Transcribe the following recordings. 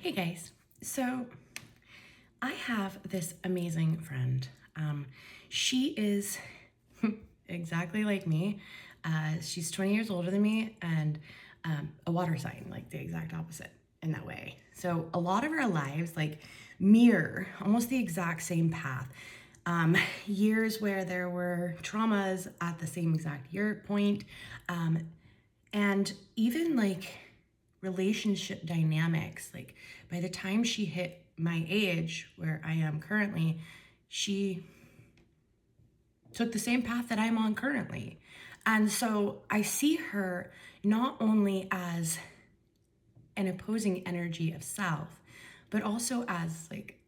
Hey guys, so I have this amazing friend. She is exactly like me. She's 20 years older than me and a water sign, like the exact opposite in that way. So a lot of our lives like mirror almost the exact same path. Years where there were traumas at the same exact year point, and even like relationship dynamics. Like by the time she hit my age, where I am currently, she took the same path that I'm on currently. And so I see her not only as an opposing energy of self, but also as like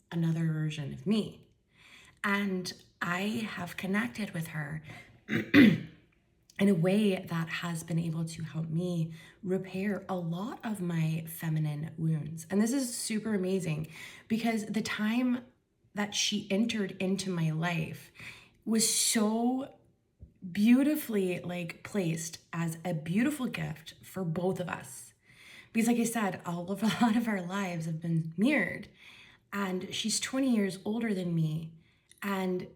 another version of me. And I have connected with her in a way that has been able to help me repair a lot of my feminine wounds. And this is super amazing because the time that she entered into my life was so beautifully like placed as a beautiful gift for both of us. Because like I said, a lot of our lives have been mirrored. And she's 20 years older than me. And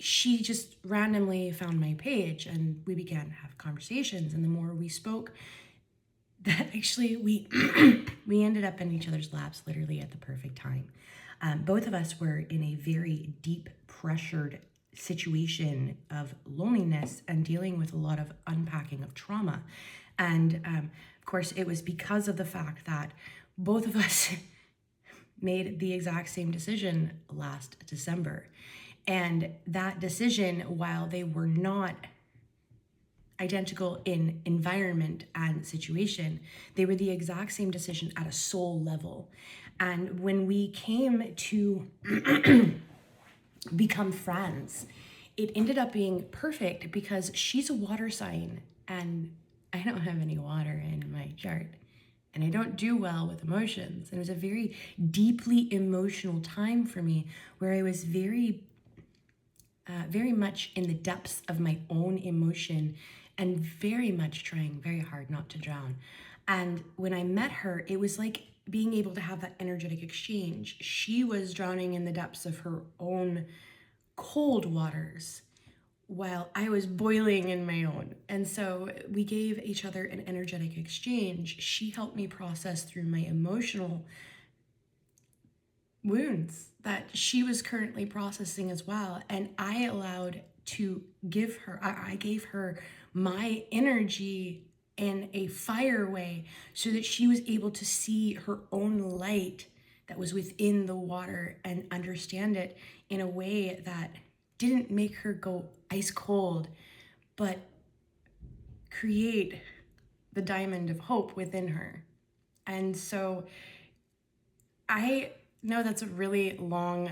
she just randomly found my page and we began to have conversations. And the more we spoke, that actually we we ended up in each other's laps literally at the perfect time. Both of us were in a very deep pressured situation of loneliness and dealing with a lot of unpacking of trauma. And of course, it was because of the fact that both of us made the exact same decision last December. And that decision, while they were not identical in environment and situation, they were the exact same decision at a soul level. And when we came to become friends, it ended up being perfect because she's a water sign and I don't have any water in my chart. And I don't do well with emotions. And it was a very deeply emotional time for me where I was very much in the depths of my own emotion and very much trying very hard not to drown. And when I met her, it was like being able to have that energetic exchange. She was drowning in the depths of her own cold waters while I was boiling in my own. And so we gave each other an energetic exchange. She helped me process through my emotional wounds that she was currently processing as well. And I allowed to give her, I gave her my energy in a fire way so that she was able to see her own light that was within the water and understand it in a way that didn't make her go ice cold, but create the diamond of hope within her. And so I know that's a really long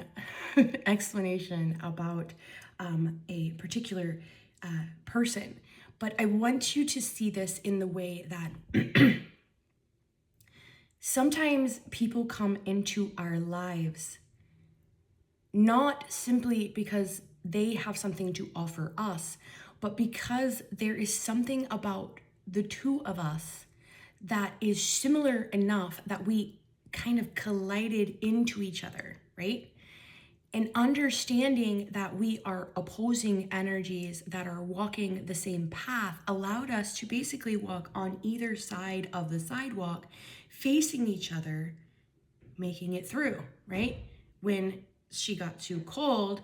explanation about a particular person, but I want you to see this in the way that sometimes people come into our lives not simply because they have something to offer us, but because there is something about the two of us that is similar enough that we kind of collided into each other, right? And understanding that we are opposing energies that are walking the same path allowed us to basically walk on either side of the sidewalk, facing each other, making it through, right? When she got too cold,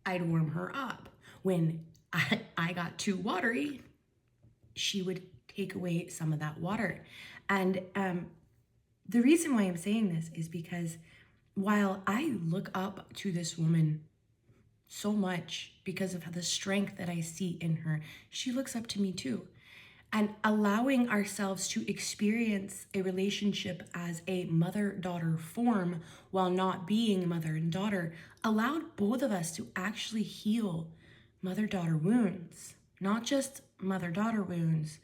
I'd warm her up. When I got too watery, she would take away some of that water. And the reason why I'm saying this is because while I look up to this woman so much because of the strength that I see in her, she looks up to me too. And allowing ourselves to experience a relationship as a mother-daughter form while not being mother and daughter allowed both of us to actually heal mother-daughter wounds. Not just mother-daughter wounds,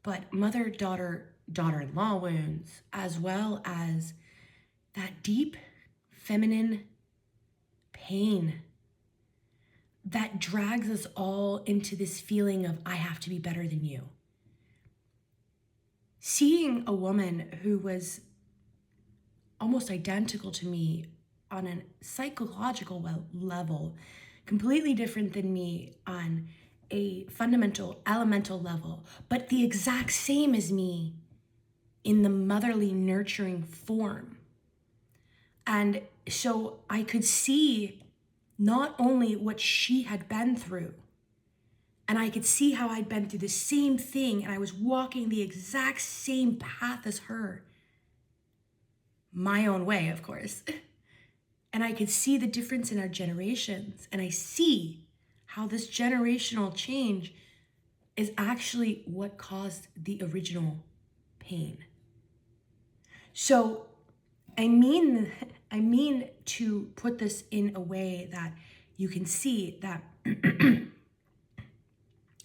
but mother-daughter, daughter-in-law wounds, as well as that deep feminine pain that drags us all into this feeling of, I have to be better than you. seeing a woman who was almost identical to me on a psychological level, completely different than me on a fundamental, elemental level, but the exact same as me in the motherly, nurturing form. And so I could see not only what she had been through, and I could see how I'd been through the same thing, and I was walking the exact same path as her. My own way, of course. And I could see the difference in our generations, and I see how this generational change is actually what caused the original pain. So I mean to put this in a way that you can see that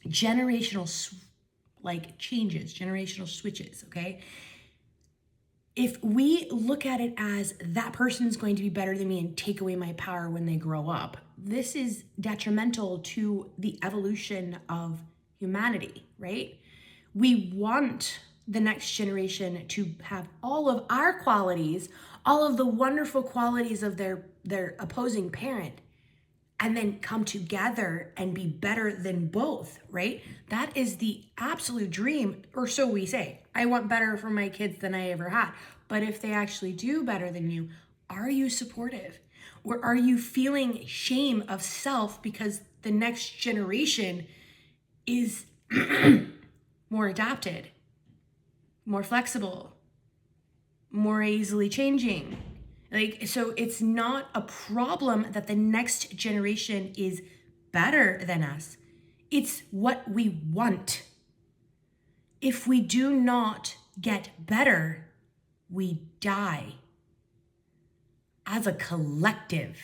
generational changes, generational switches, okay? If we look at it as that person's going to be better than me and take away my power when they grow up, this is detrimental to the evolution of humanity, right? We want the next generation to have all of our qualities, all of the wonderful qualities of their opposing parent, and then come together and be better than both, right? That is the absolute dream, or so we say. I want better for my kids than I ever had. But if they actually do better than you, are you supportive? Or are you feeling shame of self because the next generation is more adapted, more flexible, more easily changing? So it's not a problem that the next generation is better than us. It's what we want. If we do not get better, we die as a collective,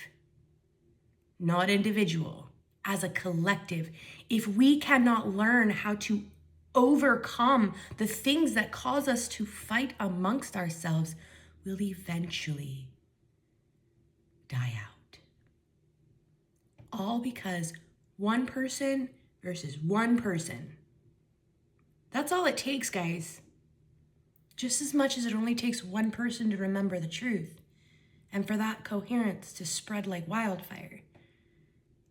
not individual, as a collective. If we cannot learn how to overcome the things that cause us to fight amongst ourselves, we'll eventually die out. All because one person versus one person. That's all it takes, guys. Just as much as it only takes one person to remember the truth and for that coherence to spread like wildfire.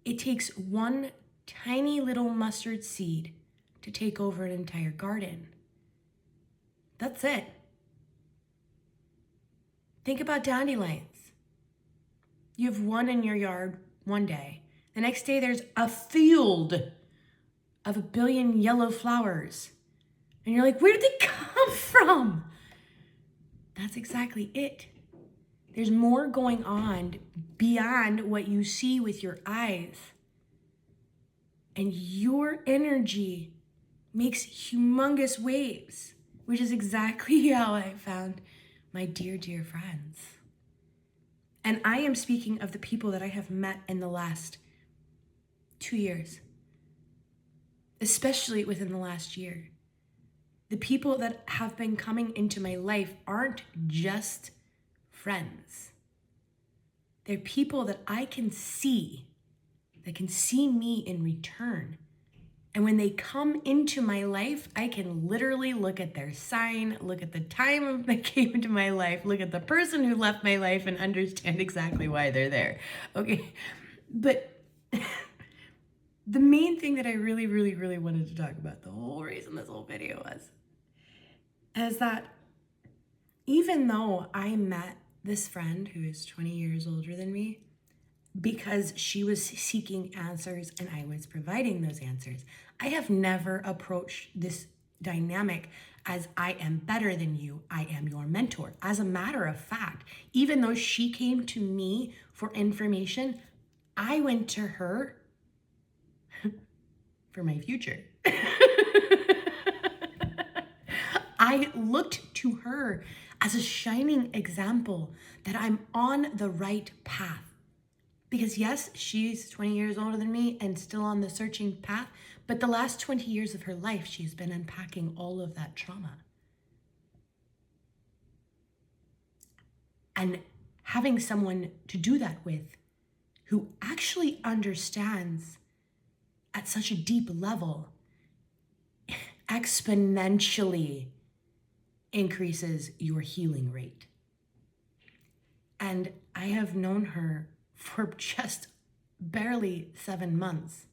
It takes one tiny little mustard seed to take over an entire garden. That's it. Think about dandelions. You have one in your yard one day. The next day there's a field of 1 billion yellow flowers. And you're like, where did they come from? That's exactly it. There's more going on beyond what you see with your eyes. And your energy makes humongous waves, which is exactly how I found my dear, dear friends. And I am speaking of the people that I have met in the last 2 years, especially within the last year. The people that have been coming into my life aren't just friends. They're people that I can see, that can see me in return. And when they come into my life, I can literally look at their sign, look at the time they came into my life, look at the person who left my life and understand exactly why they're there. Okay, but the main thing that I really, really, really wanted to talk about, the whole reason this whole video was, is that even though I met this friend who is 20 years older than me, because she was seeking answers and I was providing those answers, I have never approached this dynamic as I am better than you, I am your mentor. As a matter of fact, even though she came to me for information, I went to her for my future. I looked to her as a shining example that I'm on the right path. Because yes, she's 20 years older than me and still on the searching path, but the last 20 years of her life, she's been unpacking all of that trauma. And having someone to do that with who actually understands at such a deep level, exponentially increases your healing rate. And I have known her for just barely 7 months.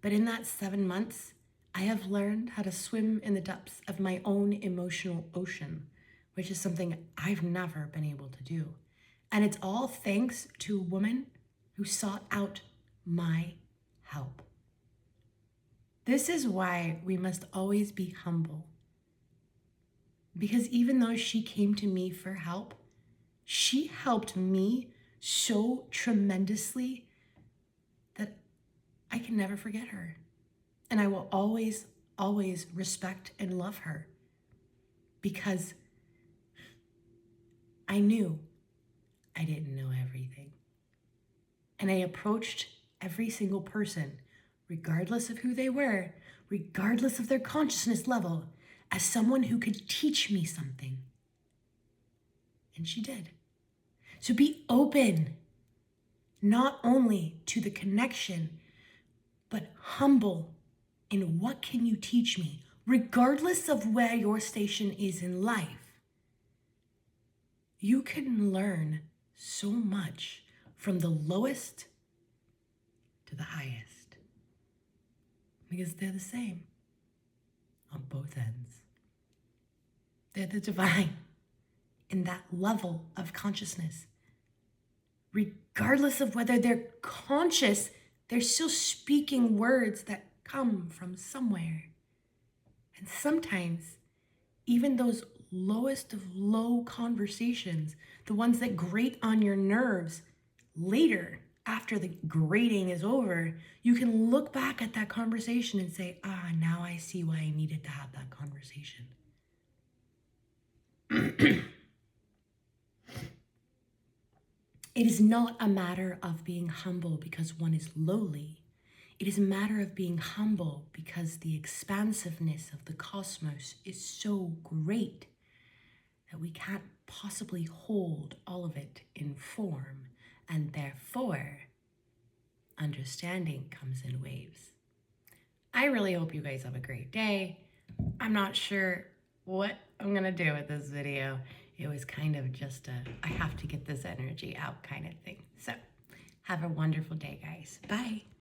But in that 7 months, I have learned how to swim in the depths of my own emotional ocean, which is something I've never been able to do. And it's all thanks to a woman who sought out my help. This is why we must always be humble. Because even though she came to me for help, she helped me so tremendously that I can never forget her. And I will always, always respect and love her because I knew I didn't know everything. And I approached every single person, regardless of who they were, regardless of their consciousness level, as someone who could teach me something. And she did. So be open, not only to the connection, but humble in what can you teach me, regardless of where your station is in life. You can learn so much from the lowest to the highest because they're the same on both ends. They're the divine in that level of consciousness. Regardless of whether they're conscious, they're still speaking words that come from somewhere. And sometimes, even those lowest of low conversations, the ones that grate on your nerves, later, after the grating is over, you can look back at that conversation and say, now I see why I needed to have that conversation. It is not a matter of being humble because one is lowly. It is a matter of being humble because the expansiveness of the cosmos is so great that we can't possibly hold all of it in form, and therefore, understanding comes in waves. I really hope you guys have a great day. I'm not sure what I'm gonna do with this video. It was kind of just I have to get this energy out kind of thing. So have a wonderful day, guys. Bye.